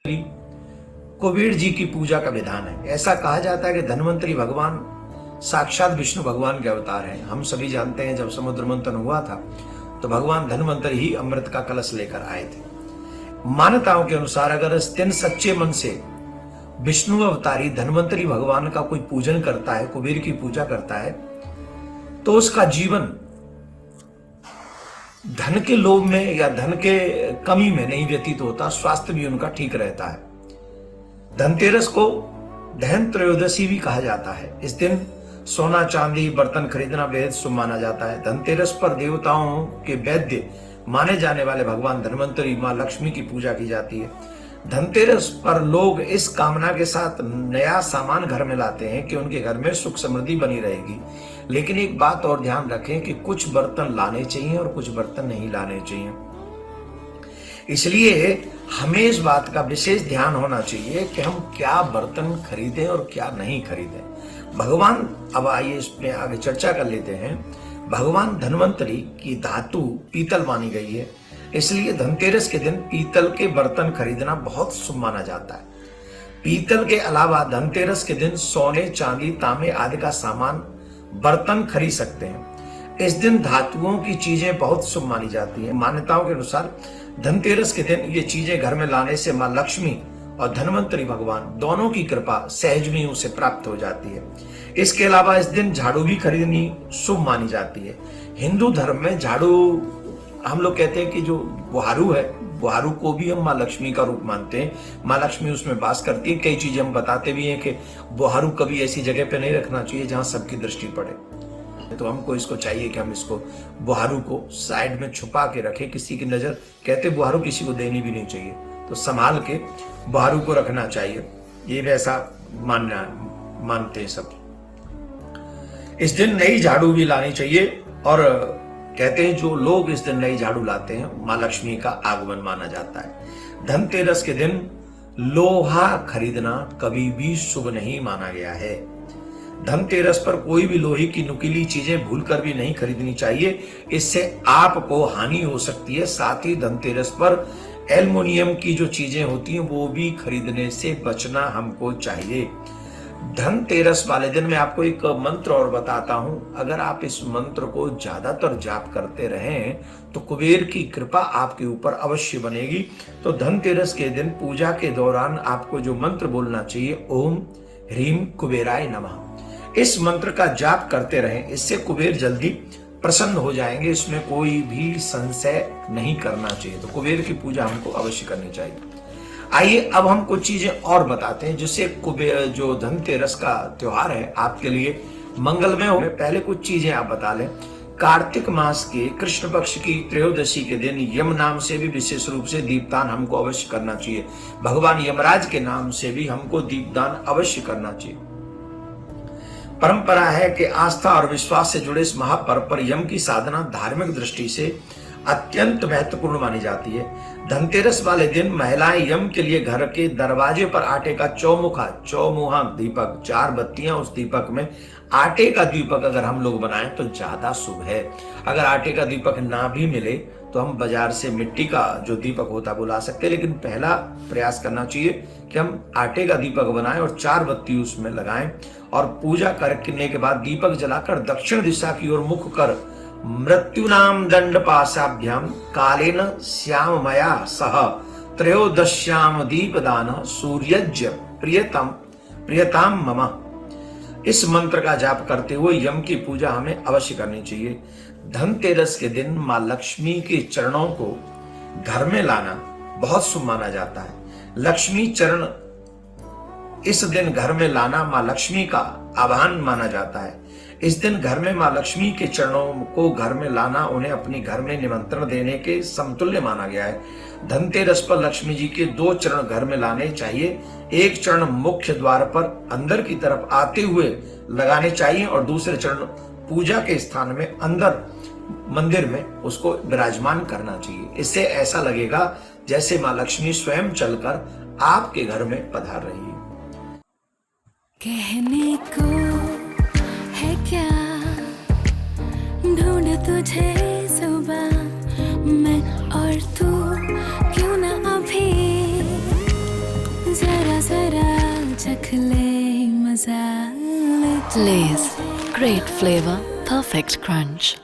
कुबेर जी की पूजा का विधान है। ऐसा कहा जाता है कि धन्वंतरी भगवान साक्षात विष्णु भगवान के अवतार हैं। हम सभी जानते हैं जब समुद्र मंथन हुआ था तो भगवान धन्वंतरी ही अमृत का कलश लेकर आए थे। मान्यताओं के अनुसार अगर इस दिन सच्चे मन से विष्णु अवतारी धन्वंतरी भगवान का कोई पूजन करता है, कुबेर की पूजा करता है, तो उसका जीवन धन के लोभ में या धन के कमी में नहीं व्यतीत होता, स्वास्थ्य भी उनका ठीक रहता है। धनतेरस को धन त्रयोदशी भी कहा जाता है। इस दिन सोना चांदी बर्तन खरीदना बेहद शुभ माना जाता है। धनतेरस पर देवताओं के वैद्य माने जाने वाले भगवान धन्वंतरी मां लक्ष्मी की पूजा की जाती है। धनतेरस पर लोग इस कामना के साथ नया सामान घर में लाते हैं कि उनके घर में सुख समृद्धि बनी रहेगी। लेकिन एक बात और ध्यान रखें कि कुछ बर्तन लाने चाहिए और कुछ बर्तन नहीं लाने चाहिए। इसलिए हमें इस बात का विशेष ध्यान होना चाहिए कि हम क्या बर्तन खरीदें और क्या नहीं खरीदें। भगवान, अब आइए इसमें आगे चर्चा कर लेते हैं। भगवान धन्वंतरी की धातु पीतल मानी गई है, इसलिए धनतेरस के दिन पीतल के बर्तन खरीदना बहुत शुभ माना जाता है। पीतल के अलावा धनतेरस के दिन सोने चांदी तांबे आदि का सामान बर्तन खरीद सकते हैं। इस दिन धातुओं की चीजें बहुत शुभ मानी जाती है। मान्यताओं के अनुसार धनतेरस के दिन ये चीजें घर में लाने से मां लक्ष्मी और धन्वंतरी भगवान दोनों की कृपा सहज उसे प्राप्त हो जाती है। इसके अलावा इस दिन झाड़ू भी खरीदनी शुभ मानी जाती है। हिंदू धर्म में झाड़ू, हम लोग कहते हैं कि जो बुहारू है, बुहारू को भी हम मां लक्ष्मी का रूप मानते हैं। मां लक्ष्मी उसमें वास करती है। कई चीजें हम बताते भी हैं कि बुहारू कभी ऐसी जगह पे नहीं रखना चाहिए जहां सबकी दृष्टि पड़े। तो हमको इसको चाहिए कि हम इसको बुहारू को साइड में छुपा के रखें, किसी की नजर, कहते बुहारू किसी को देनी भी नहीं चाहिए, तो संभाल के बुहारू को रखना चाहिए। ये वैसा मानते हैं सब। इस दिन नई झाड़ू भी लानी चाहिए और कहते हैं जो लोग इस दिन नई झाड़ू लाते हैं मां लक्ष्मी का आगमन माना जाता है। धनतेरस के दिन लोहा खरीदना कभी भी शुभ नहीं माना गया है। धनतेरस पर कोई भी लोहे की नुकीली चीजें भूलकर भी नहीं खरीदनी चाहिए, इससे आपको हानि हो सकती है। साथ ही धनतेरस पर एल्युमिनियम की जो चीजें होती हैं वो भी खरीदने से बचना हमको चाहिए। धनतेरस वाले दिन मैं आपको एक मंत्र और बताता हूं। अगर आप इस मंत्र को ज्यादातर जाप करते रहें तो कुबेर की कृपा आपके ऊपर अवश्य बनेगी। तो धनतेरस के दिन पूजा के दौरान आपको जो मंत्र बोलना चाहिए, ओम ह्रीम कुबेराय नमः, इस मंत्र का जाप करते रहें। इससे कुबेर जल्दी प्रसन्न हो जाएंगे, इसमें कोई भी संशय नहीं करना चाहिए। तो कुबेर की पूजा हमको अवश्य करनी चाहिए। आइए अब हम कुछ चीजें और बताते हैं जिससे कुबेर, जो धनतेरस का त्योहार है, आपके लिए मंगलमय हो। पहले कुछ चीजें आप बता लें। कार्तिक मास के कृष्ण पक्ष की त्रयोदशी के दिन यम नाम से भी विशेष रूप से दीपदान हमको अवश्य करना चाहिए। भगवान यमराज के नाम से भी हमको दीपदान अवश्य करना चाहिए। परंपरा है कि आस्था और विश्वास से जुड़े इस महापर्व पर यम की साधना धार्मिक दृष्टि से अत्यंत महत्वपूर्ण मानी जाती है। धनतेरस वाले दिन महिलाएं यम के लिए घर के दरवाजे पर आटे का चौमुहा दीपक, 4 बत्तियां, उस दीपक में आटे का दीपक अगर हम लोग बनाएं तो ज्यादा शुभ है। अगर आटे का दीपक ना भी मिले तो हम बाजार से मिट्टी का जो दीपक होता है वो ला सकते हैं, लेकिन पहला प्रयास करना चाहिए कि हम आटे का दीपक बनाएं और 4 बत्ती उसमें लगाएं और पूजा करने के बाद दीपक जलाकर दक्षिण दिशा की ओर मुख कर मृत्युनाम दंड पाशाभ्याम कालेन श्याममया सह त्रयोदश्याम दीपदान सूर्यज्ञ प्रियताम मम, इस मंत्र का जाप करते हुए यम की पूजा हमें अवश्य करनी चाहिए। धनतेरस के दिन मां लक्ष्मी के चरणों को घर में लाना बहुत शुभ माना जाता है। लक्ष्मी चरण इस दिन घर में लाना मां लक्ष्मी का आह्वान माना जाता है। इस दिन घर में मां लक्ष्मी के चरणों को घर में लाना उन्हें अपने घर में निमंत्रण देने के समतुल्य माना गया है। धनतेरस पर लक्ष्मी जी के 2 चरण घर में लाने चाहिए। एक चरण मुख्य द्वार पर अंदर की तरफ आते हुए लगाने चाहिए और दूसरे चरण पूजा के स्थान में अंदर मंदिर में उसको विराजमान करना चाहिए। इससे ऐसा लगेगा जैसे मां लक्ष्मी स्वयं चलकर आपके घर में पधार रही है। कहने को है क्या, ढूंढ तुझे सुबह मैं और तू, क्यों ना अभी जरा चख ले मजा Lay's, great flavor, perfect crunch.